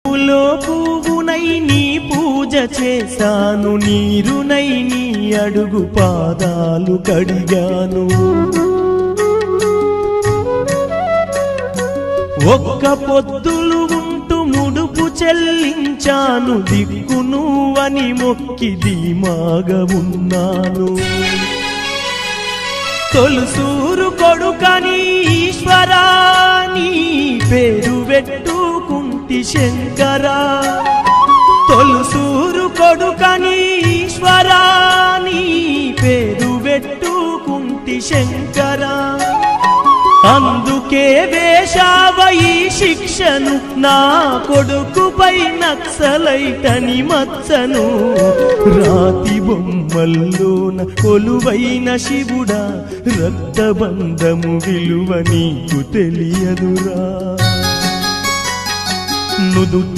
పూలో పువ్వునై నీ పూజ చేశాను, నీరునై నీ అడుగు పాదాలు కడిగాను. ఒక్క పొద్దులు ఉంటూ ముడుపు చెల్లించాను, దిక్కు నువ్వని మొక్కి ధీమాగా ఉన్నాను. తొలుసూరు కొడుకని ఈశ్వరా నీ పేరు పెట్టుకుంటి శంకరా, తొలుసూరు కొడుకని ఈశ్వరా నీ పేరు పెట్టుకుంటి శంకరా. అందుకే వేశావయి శిక్షను, నా కొడుకుపై నక్సలైటని మచ్చను. రాతి బొమ్మల్లోన కొలువైన శివుడా, రక్తబంధము విలువ నీకు తెలియదురా. నుదుటి